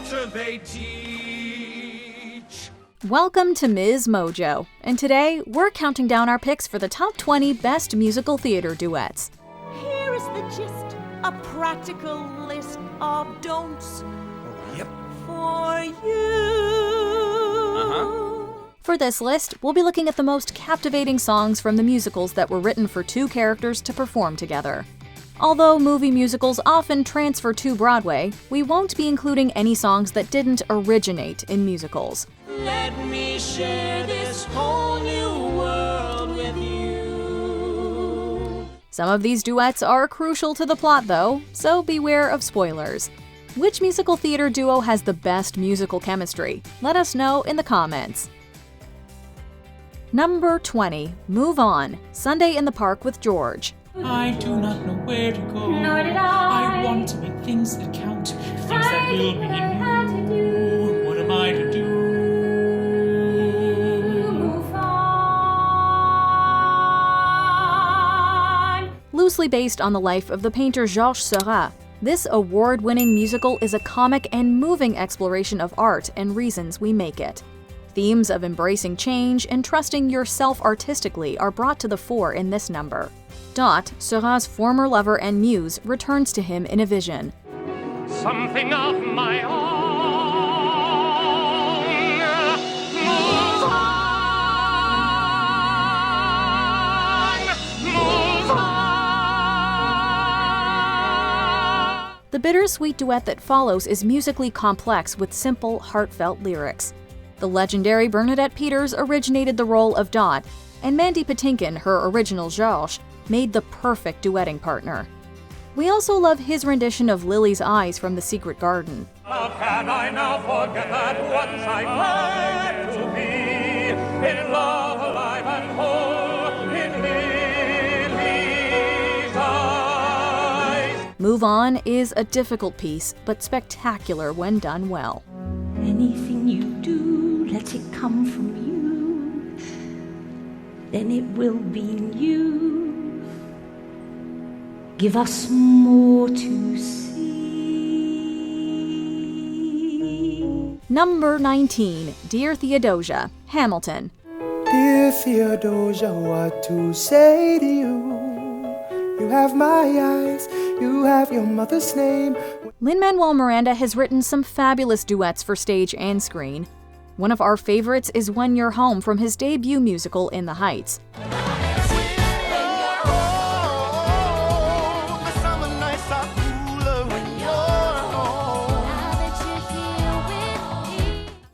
culture they teach. Welcome to MsMojo, and today we're counting down our picks for the top 20 best musical theater duets. Here is the gist, a practical list of don'ts for you. For this list, we'll be looking at the most captivating songs from the musicals that were written for two characters to perform together. Although movie musicals often transfer to Broadway, we won't be including any songs that didn't originate in musicals. Let me share this whole new world with you. Some of these duets are crucial to the plot though, so beware of spoilers. Which musical theater duo has the best musical chemistry? Let us know in the comments. Number 20, Move On, Sunday in the Park with George. I do not know where to go. Nor did I. I want to make things that count, things that will be new. What am I to do? Move on. Loosely based on the life of the painter Georges Seurat, this award-winning musical is a comic and moving exploration of art and reasons we make it. Themes of embracing change and trusting yourself artistically are brought to the fore in this number. Dot, Seurat's former lover and muse, returns to him in a vision. Something of my own. Move on. The bittersweet duet that follows is musically complex with simple, heartfelt lyrics. The legendary Bernadette Peters originated the role of Dot, and Mandy Patinkin, her original Georges, made the perfect duetting partner. We also love his rendition of Lily's Eyes from The Secret Garden. How can I now forget that once I planned to be in love, alive and whole, in Lily's eyes? Move On is a difficult piece, but spectacular when done well. Anything you do, let it come from you. Then it will be new. Give us more to see. Number 19, Dear Theodosia, Hamilton. Dear Theodosia, what to say to you? You have my eyes, you have your mother's name. Lin-Manuel Miranda has written some fabulous duets for stage and screen. One of our favorites is When You're Home from his debut musical In the Heights.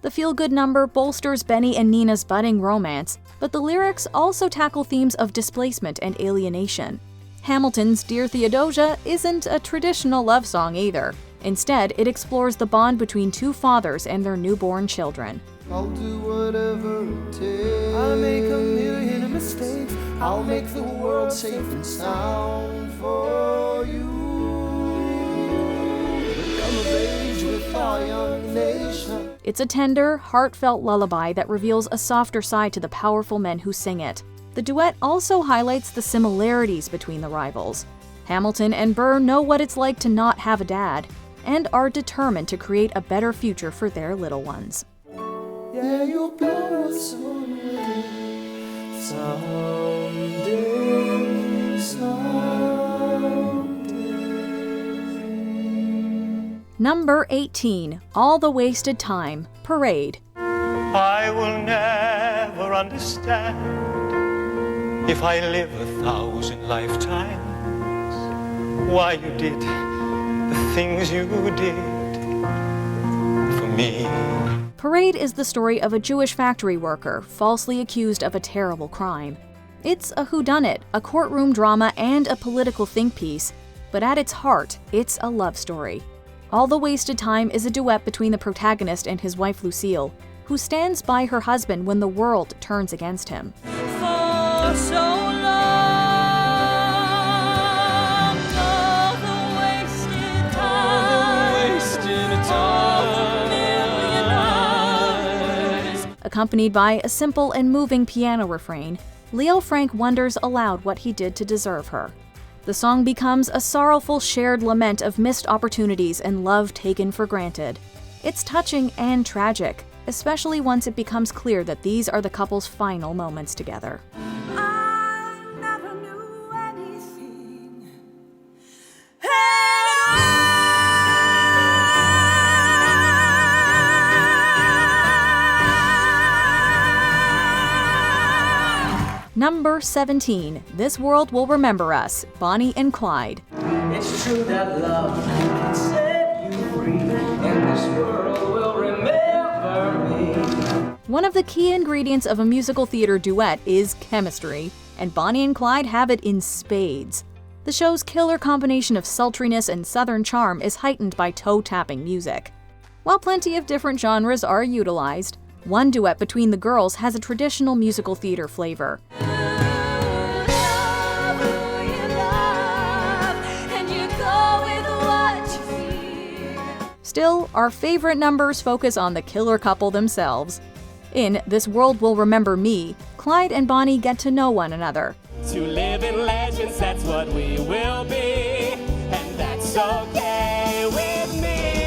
The feel-good number bolsters Benny and Nina's budding romance, but the lyrics also tackle themes of displacement and alienation. Hamilton's Dear Theodosia isn't a traditional love song either. Instead, it explores the bond between two fathers and their newborn children. I'll do whatever it takes. I'll make a million mistakes. I'll make the world safe and sound for you. Come of age with our young nation. It's a tender, heartfelt lullaby that reveals a softer side to the powerful men who sing it. The duet also highlights the similarities between the rivals. Hamilton and Burr know what it's like to not have a dad, and are determined to create a better future for their little ones. Yeah, you'll blow us away. Someday, someday. Number 18, All the Wasted Time, Parade. I will never understand if I live 1,000 lifetimes why you did the things you did for me. Parade is the story of a Jewish factory worker falsely accused of a terrible crime. It's a whodunit, a courtroom drama, and a political think piece, but at its heart, it's a love story. All the Wasted Time is a duet between the protagonist and his wife Lucille, who stands by her husband when the world turns against him. For so long, all the wasted time. Accompanied by a simple and moving piano refrain, Leo Frank wonders aloud what he did to deserve her. The song becomes a sorrowful shared lament of missed opportunities and love taken for granted. It's touching and tragic, especially once it becomes clear that these are the couple's final moments together. I never knew anything. Number 17. This World Will Remember Us, Bonnie and Clyde. It's true that love can set you free, and this world will remember me. One of the key ingredients of a musical theater duet is chemistry, and Bonnie and Clyde have it in spades. The show's killer combination of sultriness and southern charm is heightened by toe-tapping music. While plenty of different genres are utilized, one duet between the girls has a traditional musical theater flavor. Still, our favorite numbers focus on the killer couple themselves. In This World Will Remember Me, Clyde and Bonnie get to know one another. To live in legends, that's what we will be, and that's okay with me.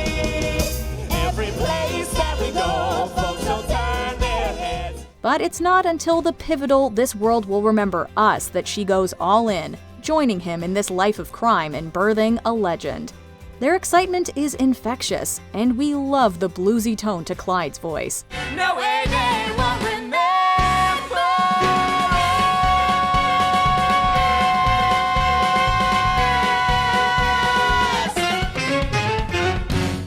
Every place that we go, folks will turn their heads. But it's not until the pivotal This World Will Remember Us that she goes all in, joining him in this life of crime and birthing a legend. Their excitement is infectious, and we love the bluesy tone to Clyde's voice. No way they won't remember.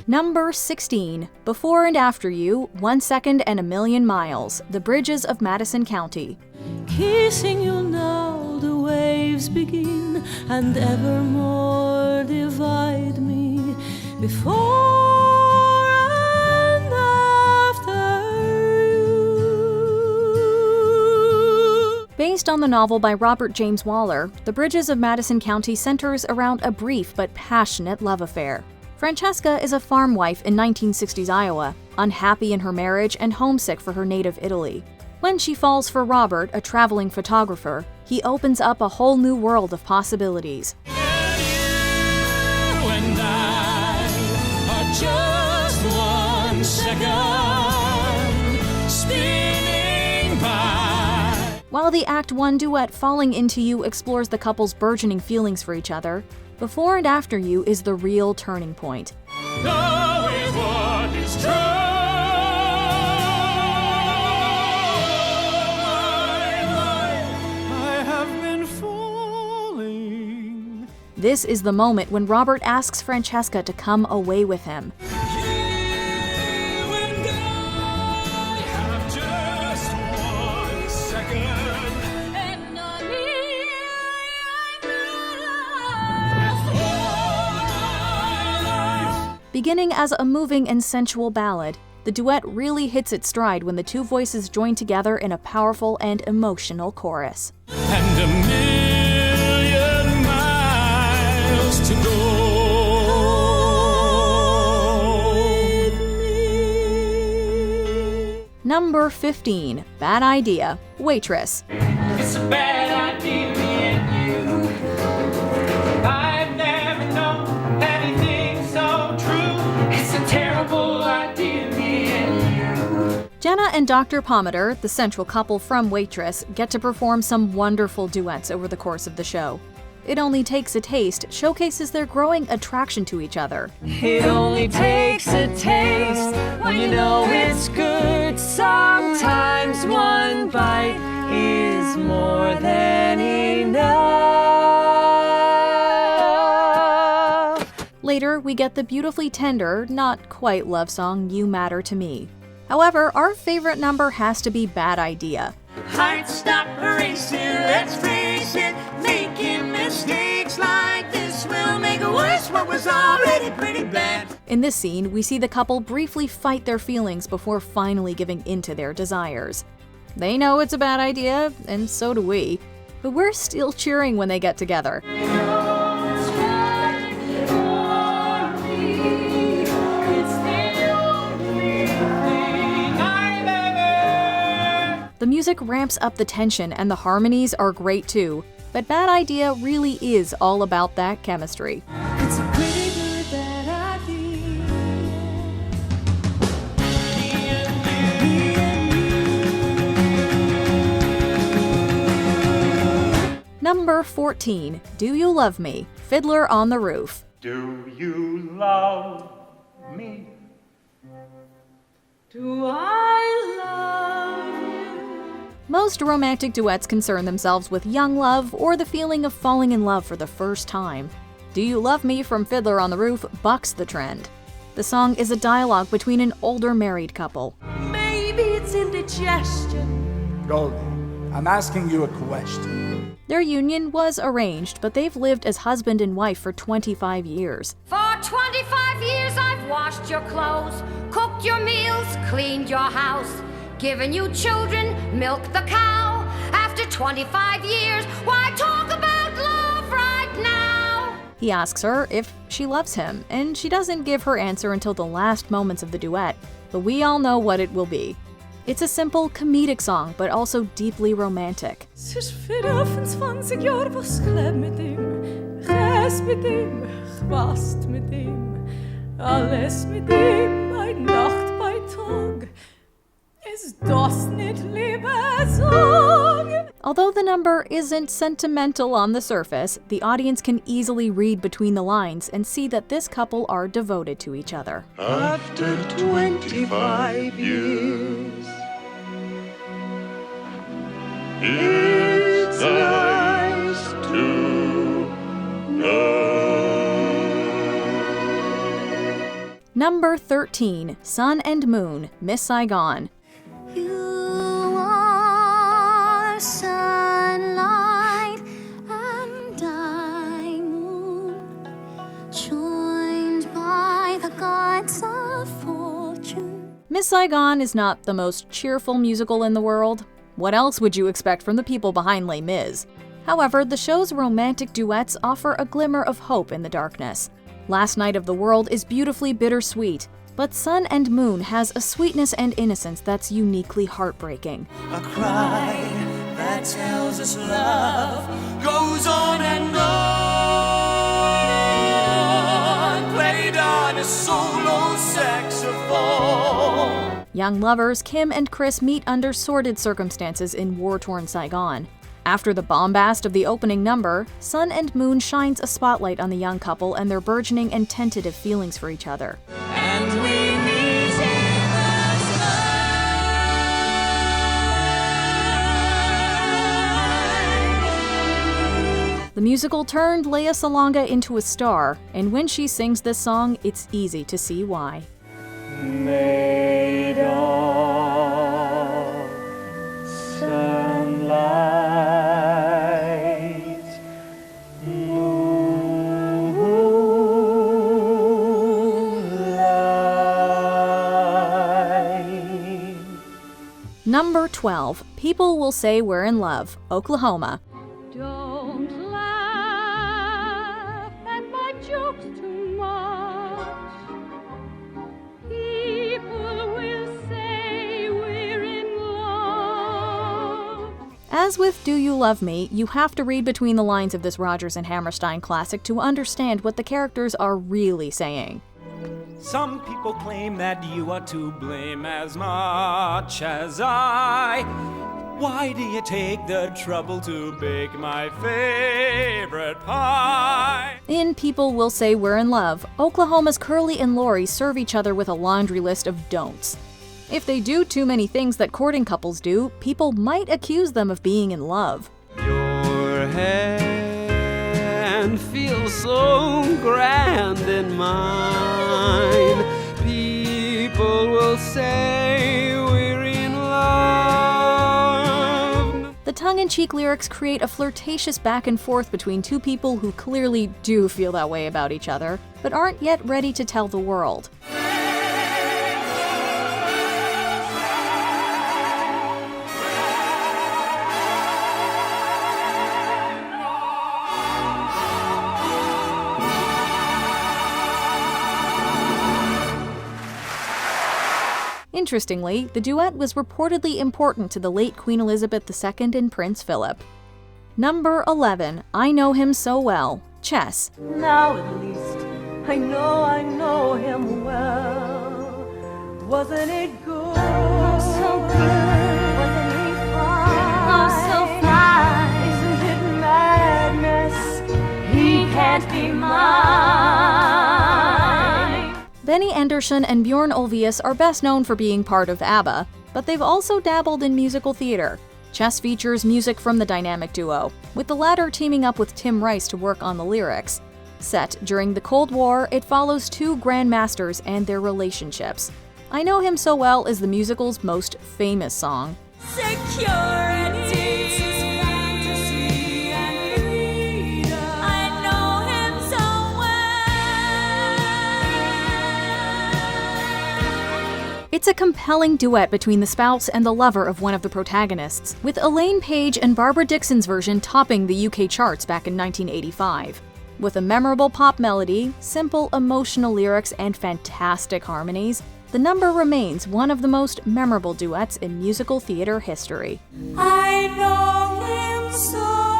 Number 16. Before and After You, 1 Second and a Million Miles, The Bridges of Madison County. Kissing you now, the waves begin and evermore divide me. Before and after you. Based on the novel by Robert James Waller, The Bridges of Madison County centers around a brief but passionate love affair. Francesca is a farm wife in 1960s Iowa, unhappy in her marriage and homesick for her native Italy. When she falls for Robert, a traveling photographer, he opens up a whole new world of possibilities. You and I are just 1 second spinning by. While the Act 1 duet Falling Into You explores the couple's burgeoning feelings for each other, Before and After You is the real turning point. Knowing what is true. I have been falling. This is the moment when Robert asks Francesca to come away with him. You and I have just 1 second. And on me, Beginning as a moving and sensual ballad, the duet really hits its stride when the two voices join together in a powerful and emotional chorus. and a million miles to go. Number 15. Bad Idea, Waitress. It's a bad idea, me and you. I've never known anything so true. It's a terrible idea, me and you. Jenna and Dr. Pomander, the central couple from Waitress, get to perform some wonderful duets over the course of the show. It Only Takes a Taste showcases their growing attraction to each other. It only takes a taste when you know it's good. Sometimes one bite is more than enough. Later, we get the beautifully tender, not quite love song You Matter to Me. However, our favorite number has to be Bad Idea. Hearts stop racing, let's face it. Making mistakes like this will make worse what was already pretty bad. In this scene, we see the couple briefly fight their feelings before finally giving into their desires. They know it's a bad idea, and so do we, but we're still cheering when they get together. The music ramps up the tension and the harmonies are great too, but Bad Idea really is all about that chemistry. It's a pretty good bad idea. Number 14, Do You Love Me? Fiddler on the Roof. Do you love me? Do I love you? Most romantic duets concern themselves with young love or the feeling of falling in love for the first time. Do You Love Me from Fiddler on the Roof bucks the trend. The song is a dialogue between an older married couple. Maybe it's indigestion. Goldie, I'm asking you a question. Their union was arranged, but they've lived as husband and wife for 25 years. For 25 years I've washed your clothes, cooked your meals, cleaned your house, given you children, milked the cow. After 25 years, why talk about love right now? He asks her if she loves him, and she doesn't give her answer until the last moments of the duet, but we all know what it will be. It's a simple comedic song, but also deeply romantic. Es ist 24 Jahre, was klebt mit ihm, Käse mit ihm, Quast mit ihm, alles mit ihm, bei Nacht, bei Tag. Ist das nicht Liebessong? Although the number isn't sentimental on the surface, the audience can easily read between the lines and see that this couple are devoted to each other. After 25 years, it's nice to know. Number 13, Sun and Moon, Miss Saigon. You are sunlight and I moon, joined by the gods of fortune. Miss Saigon is not the most cheerful musical in the world. What else would you expect from the people behind Les Mis? However, the show's romantic duets offer a glimmer of hope in the darkness. Last Night of the World is beautifully bittersweet, but Sun and Moon has a sweetness and innocence that's uniquely heartbreaking. A cry that tells us love goes on and on, played on a solo saxophone. Young lovers Kim and Chris meet under sordid circumstances in war-torn Saigon. After the bombast of the opening number, Sun and Moon shines a spotlight on the young couple and their burgeoning and tentative feelings for each other. And we meet in the sky. The musical turned Lea Salonga into a star, and when she sings this song, it's easy to see why. Made of sunlight, moonlight. Number 12, People Will Say We're in Love, Oklahoma. Don't laugh at my jokes too much. People will say we're in love. As with Do You Love Me, you have to read between the lines of this Rodgers and Hammerstein classic to understand what the characters are really saying. Some people claim that you are to blame as much as I. Why do you take the trouble to bake my favorite pie? In People Will Say We're in Love, Oklahoma's Curly and Lori serve each other with a laundry list of don'ts. If they do too many things that courting couples do, people might accuse them of being in love. Your hand feels so grand in mine. People will say we're in love. The tongue-in-cheek lyrics create a flirtatious back and forth between two people who clearly do feel that way about each other, but aren't yet ready to tell the world. Interestingly, the duet was reportedly important to the late Queen Elizabeth II and Prince Philip. Number 11, I Know Him So Well, Chess. Now at least I know him well. Wasn't it good? Oh, so good. Wasn't he fine? Oh, so fine. Isn't it mad? can't be mine. Benny Andersson and Bjorn Ulvaeus are best known for being part of ABBA, but they've also dabbled in musical theater. Chess features music from the dynamic duo, with the latter teaming up with Tim Rice to work on the lyrics. Set during the Cold War, it follows two grandmasters and their relationships. I Know Him So Well is the musical's most famous song. Security. I know him so well. It's a compelling duet between the spouse and the lover of one of the protagonists, with Elaine Paige and Barbara Dixon's version topping the UK charts back in 1985. With a memorable pop melody, simple emotional lyrics, and fantastic harmonies, the number remains one of the most memorable duets in musical theater history. I know him so well.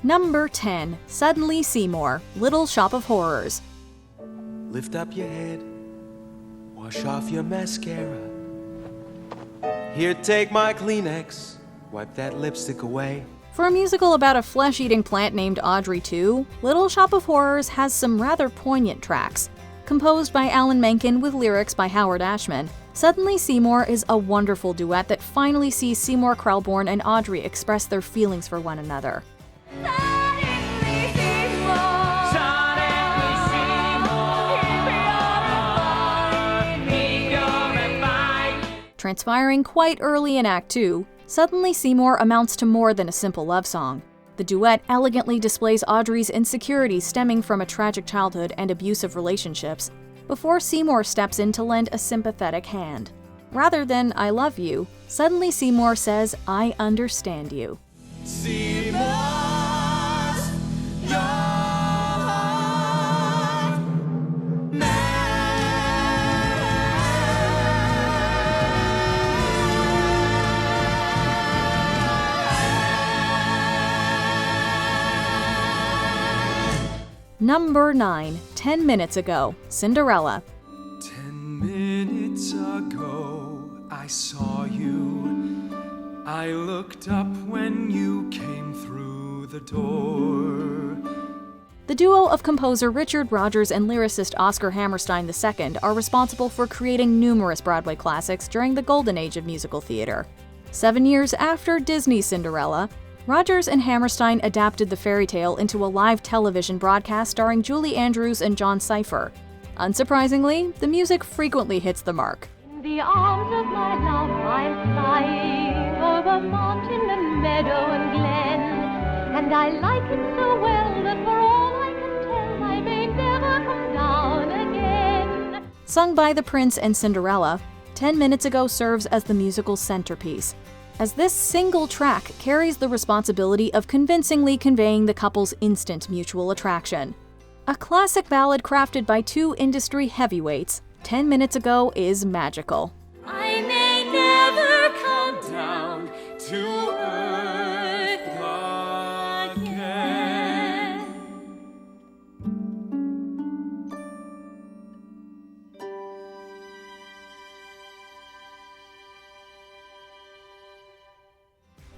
Number 10. Suddenly Seymour, Little Shop of Horrors. Lift up your head, wash off your mascara. Here, take my Kleenex, wipe that lipstick away. For a musical about a flesh-eating plant named Audrey 2, Little Shop of Horrors has some rather poignant tracks. Composed by Alan Menken with lyrics by Howard Ashman, Suddenly Seymour is a wonderful duet that finally sees Seymour Krelborn and Audrey express their feelings for one another. Transpiring quite early in Act 2, Suddenly Seymour amounts to more than a simple love song. The duet elegantly displays Audrey's insecurities stemming from a tragic childhood and abusive relationships, before Seymour steps in to lend a sympathetic hand. Rather than "I love you," Suddenly Seymour says, "I understand you." Number 9. 10 Minutes Ago, Cinderella. 10 minutes ago, I saw you. I looked up when you came through the door. The duo of composer Richard Rodgers and lyricist Oscar Hammerstein II are responsible for creating numerous Broadway classics during the golden age of musical theater. 7 years after Disney's Cinderella, Rodgers and Hammerstein adapted the fairy tale into a live television broadcast starring Julie Andrews and John Cipher. Unsurprisingly, the music frequently hits the mark. In the arms of my love I'll fly over mountain and meadow and glen, and I like it so well that for all I can tell I may never come down again. Sung by the Prince and Cinderella, 10 Minutes Ago serves as the musical's centerpiece, as this single track carries the responsibility of convincingly conveying the couple's instant mutual attraction. A classic ballad crafted by two industry heavyweights, 10 Minutes Ago is magical. I may never come down to earth again.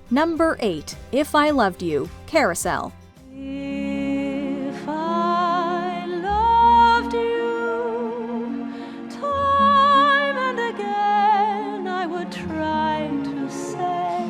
Number 8. If I Loved You, Carousel. If I loved you, time and again I would try to say.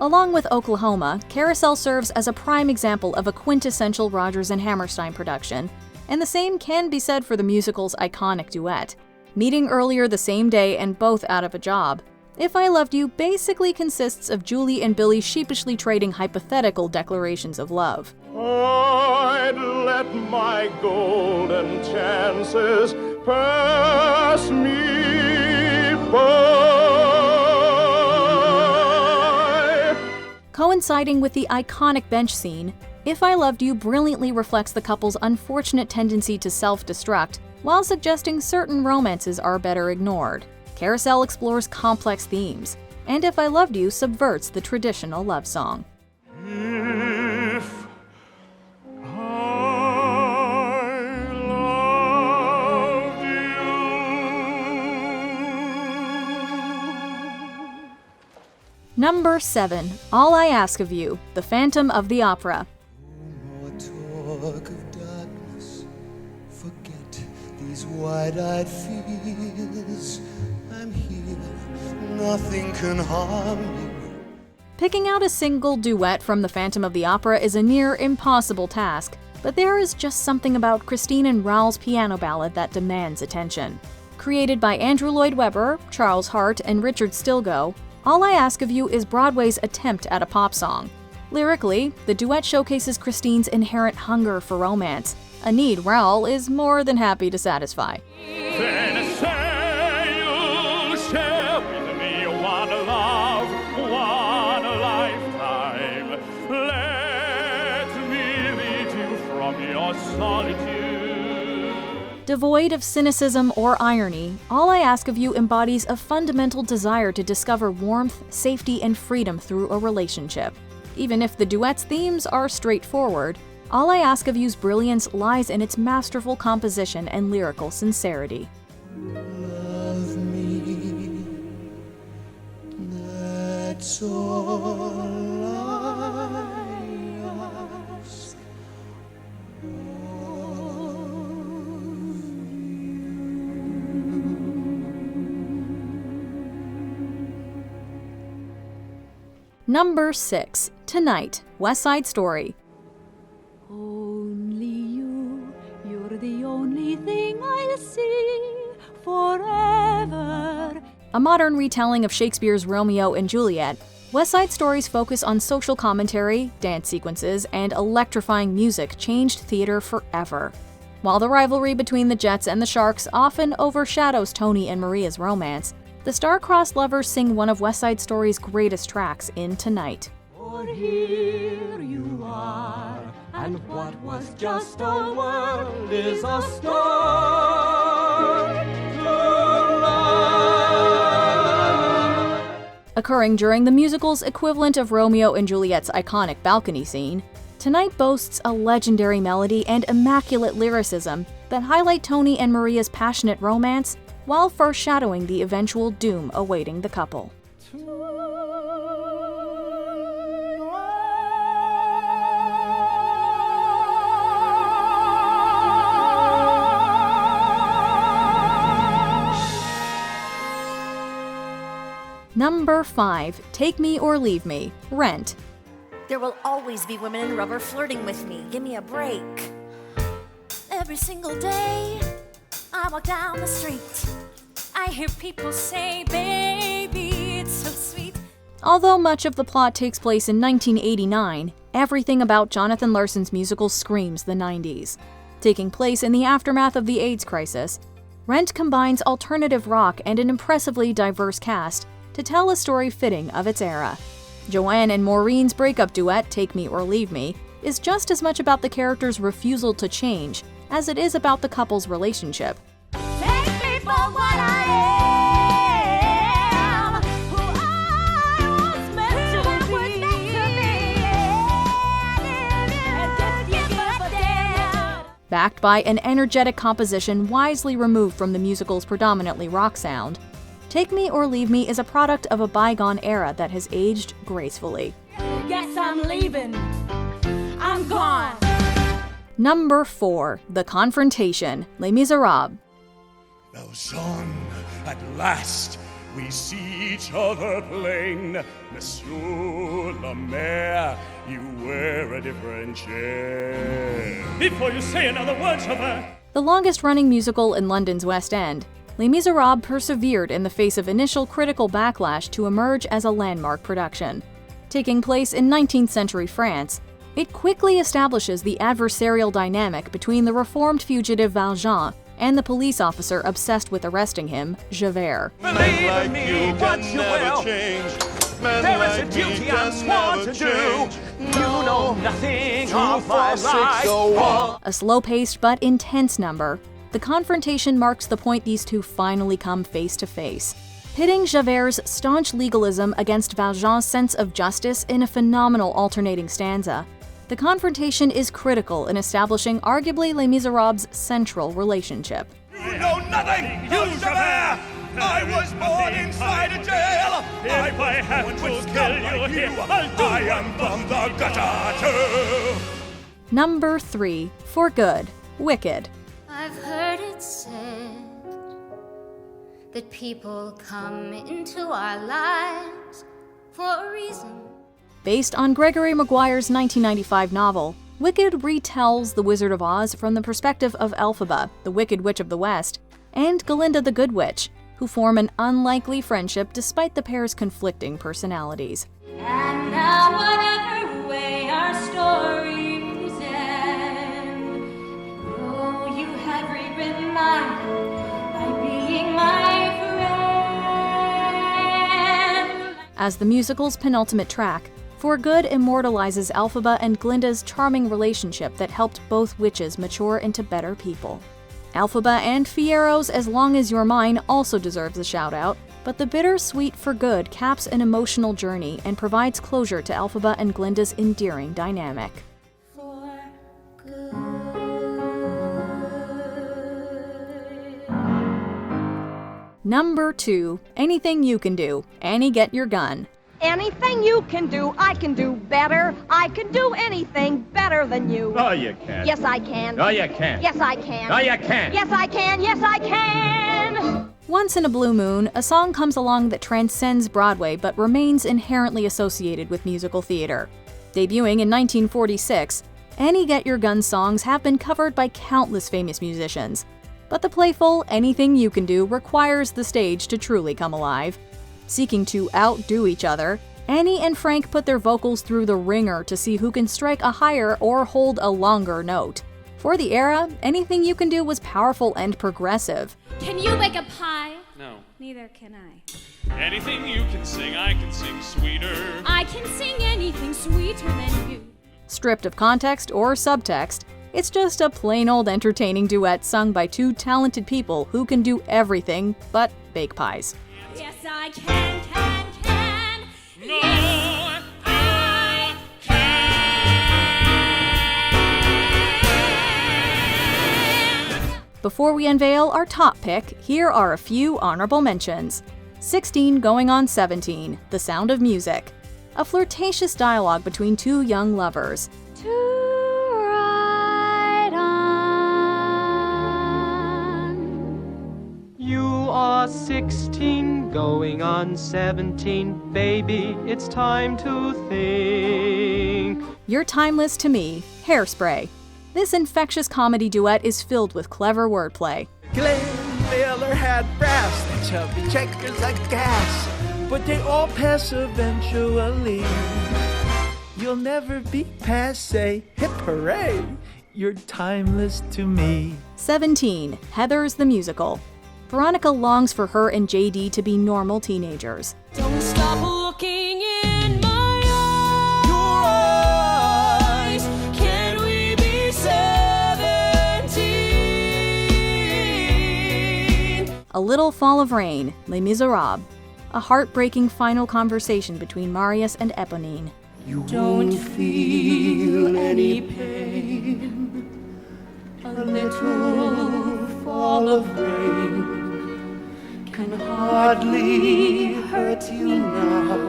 Along with Oklahoma, Carousel serves as a prime example of a quintessential Rodgers and Hammerstein production, and the same can be said for the musical's iconic duet. Meeting earlier the same day and both out of a job, If I Loved You basically consists of Julie and Billy sheepishly trading hypothetical declarations of love. I'd let my golden chances pass me by. Coinciding with the iconic bench scene, If I Loved You brilliantly reflects the couple's unfortunate tendency to self-destruct, while suggesting certain romances are better ignored. Carousel explores complex themes, and If I Loved You subverts the traditional love song. If I loved Number 7. All I Ask of You, The Phantom of the Opera. More talk of darkness, forget these wide-eyed fears. I'm here, nothing can harm you. Picking out a single duet from The Phantom of the Opera is a near impossible task, but there is just something about Christine and Raoul's piano ballad that demands attention. Created by Andrew Lloyd Webber, Charles Hart, and Richard Stilgoe, All I Ask of You is Broadway's attempt at a pop song. Lyrically, the duet showcases Christine's inherent hunger for romance, a need Raoul is more than happy to satisfy. Then say you'll share with me one love, one lifetime. Let me lead you from your solitude. Devoid of cynicism or irony, All I Ask of You embodies a fundamental desire to discover warmth, safety, and freedom through a relationship. Even if the duet's themes are straightforward, All I Ask of You's brilliance lies in its masterful composition and lyrical sincerity. Love me, that's all I ask. Number 6. Tonight, West Side Story. Only you, you're the only thing I'll see forever. A modern retelling of Shakespeare's Romeo and Juliet, West Side Story's focus on social commentary, dance sequences, and electrifying music changed theater forever. While the rivalry between the Jets and the Sharks often overshadows Tony and Maria's romance, the star-crossed lovers sing one of West Side Story's greatest tracks in Tonight. For here you are, and what was just a world is a start tonight. Occurring during the musical's equivalent of Romeo and Juliet's iconic balcony scene, Tonight boasts a legendary melody and immaculate lyricism that highlight Tony and Maria's passionate romance while foreshadowing the eventual doom awaiting the couple. Number 5. Take Me or Leave Me, Rent. There will always be women in rubber flirting with me. Give me a break. Every single day I walk down the street, I hear people say, baby, it's so sweet. Although much of the plot takes place in 1989, everything about Jonathan Larson's musical screams the 90s. Taking place in the aftermath of the AIDS crisis, Rent combines alternative rock and an impressively diverse cast to tell a story fitting of its era. Joanne and Maureen's breakup duet, Take Me or Leave Me, is just as much about the character's refusal to change as it is about the couple's relationship. Take me for what I am, who I was meant to be. Backed by an energetic composition wisely removed from the musical's predominantly rock sound, Take Me or Leave Me is a product of a bygone era that has aged gracefully. Yes, I'm leaving. I'm gone. Number 4. The Confrontation, Les Miserables. Valjean, at last we see each other plain. Monsieur le Maire, you wear a different chair. Before you say another word, Javert. The longest-running musical in London's West End, Les Miserables persevered in the face of initial critical backlash to emerge as a landmark production. Taking place in 19th century France, it quickly establishes the adversarial dynamic between the reformed fugitive Valjean and the police officer obsessed with arresting him, Javert. Believe me, what you will. There is a duty I'm sworn to do. You know nothing of my life. A slow-paced but intense number, The Confrontation marks the point these two finally come face to face, pitting Javert's staunch legalism against Valjean's sense of justice in a phenomenal alternating stanza. The Confrontation is critical in establishing arguably Les Miserables' central relationship. You know nothing, you Javert! I was born inside a jail. If I have to kill you here, I'll do I am from the gutter too. Number 3, For Good, Wicked. I've heard it said that people come into our lives for a reason. Based on Gregory Maguire's 1995 novel, Wicked retells The Wizard of Oz from the perspective of Elphaba, the Wicked Witch of the West, and Glinda the Good Witch, who form an unlikely friendship despite the pair's conflicting personalities. And now whatever way our stories end, oh, you have rewritten mine by being my friend. As the musical's penultimate track, For Good immortalizes Elphaba and Glinda's charming relationship that helped both witches mature into better people. Elphaba and Fiero's As Long As You're Mine also deserves a shout-out, but the bittersweet For Good caps an emotional journey and provides closure to Elphaba and Glinda's endearing dynamic. Number 2, Anything You Can Do, Annie Get Your Gun. Anything you can do, I can do better. I can do anything better than you. No, you can't. Yes, I can. No, you can't. Yes, I can. No, you can't. Yes, I can. Yes, I can. Once in a blue moon, a song comes along that transcends Broadway but remains inherently associated with musical theater. Debuting in 1946, Annie Get Your Gun songs have been covered by countless famous musicians. But the playful Anything You Can Do requires the stage to truly come alive. Seeking to outdo each other, Annie and Frank put their vocals through the ringer to see who can strike a higher or hold a longer note. For the era, Anything You Can Do was powerful and progressive. Can you make a pie? No. Neither can I. Anything you can sing, I can sing sweeter. I can sing anything sweeter than you. Stripped of context or subtext, it's just a plain old entertaining duet sung by two talented people who can do everything but bake pies. Yes, I can. No, Yes, I can. Before we unveil our top pick, here are a few honorable mentions. 16 Going on 17, The Sound of Music. A flirtatious dialogue between two young lovers. To ride on. You are 16, going on 17, baby, it's time to think. Youre Timeless to me, Hairspray. This infectious comedy duet is filled with clever wordplay. Glenn Miller had brass, the chubby checkers like gas, but they all pass eventually. You'll never be passe, hip hooray, you're timeless to me. 17 Heathers the Musical. Veronica longs for her and JD to be normal teenagers. Don't stop looking in my eyes. Can we be 17? A Little Fall of Rain, Les Miserables. A heartbreaking final conversation between Marius and Eponine. You don't feel any pain. A little fall of rain can hardly hurt you now.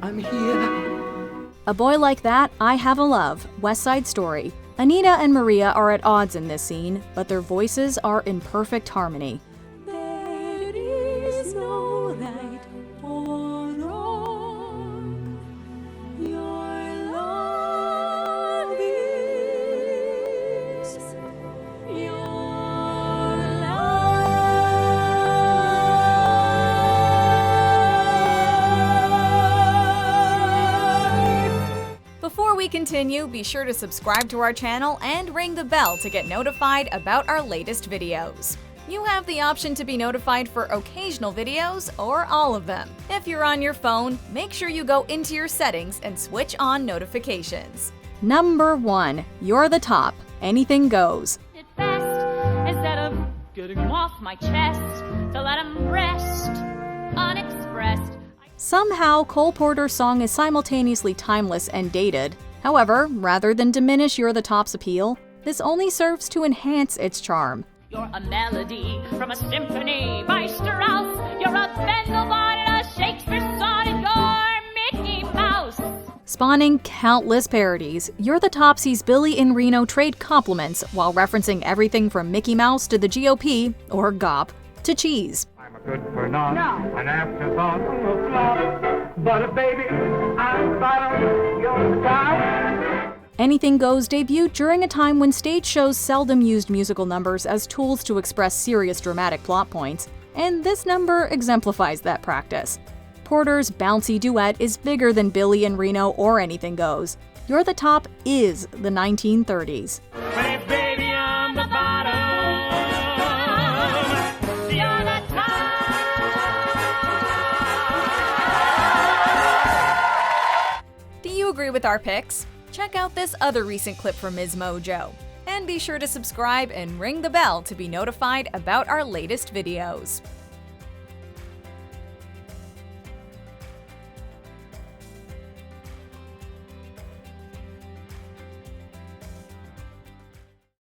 I'm here. A Boy Like That, I Have a Love, West Side Story. Anita and Maria are at odds in this scene, but their voices are in perfect harmony. There is no right or wrong. Your love is your life. Before we continue, be sure to subscribe to our channel and ring the bell to get notified about our latest videos. You have the option to be notified for occasional videos or all of them. If you're on your phone, make sure you go into your settings and switch on notifications. Number 1, You're the Top, Anything Goes. It best instead of getting them off my chest to let them rest unexpressed. Somehow, Cole Porter's song is simultaneously timeless and dated. However, rather than diminish You're the Top's appeal, this only serves to enhance its charm. You're a melody from a symphony by Strauss. You're a Vendelbart and a Shakespeare sonnet. You're Mickey Mouse. Spawning countless parodies, You're the Topsy's Billy and Reno trade compliments while referencing everything from Mickey Mouse to the GOP, or GOP, to cheese. Good for naught, an afterthought, a flop. But baby, I'm the bottom, you're the top. Anything Goes debuted during a time when stage shows seldom used musical numbers as tools to express serious dramatic plot points, and this number exemplifies that practice. Porter's bouncy duet is bigger than Billy and Reno or Anything Goes. You're the Top is the 1930s. Hey, baby, I'm the bottom. You're the Do you agree with our picks? Check out this other recent clip from MsMojo. And be sure to subscribe and ring the bell to be notified about our latest videos.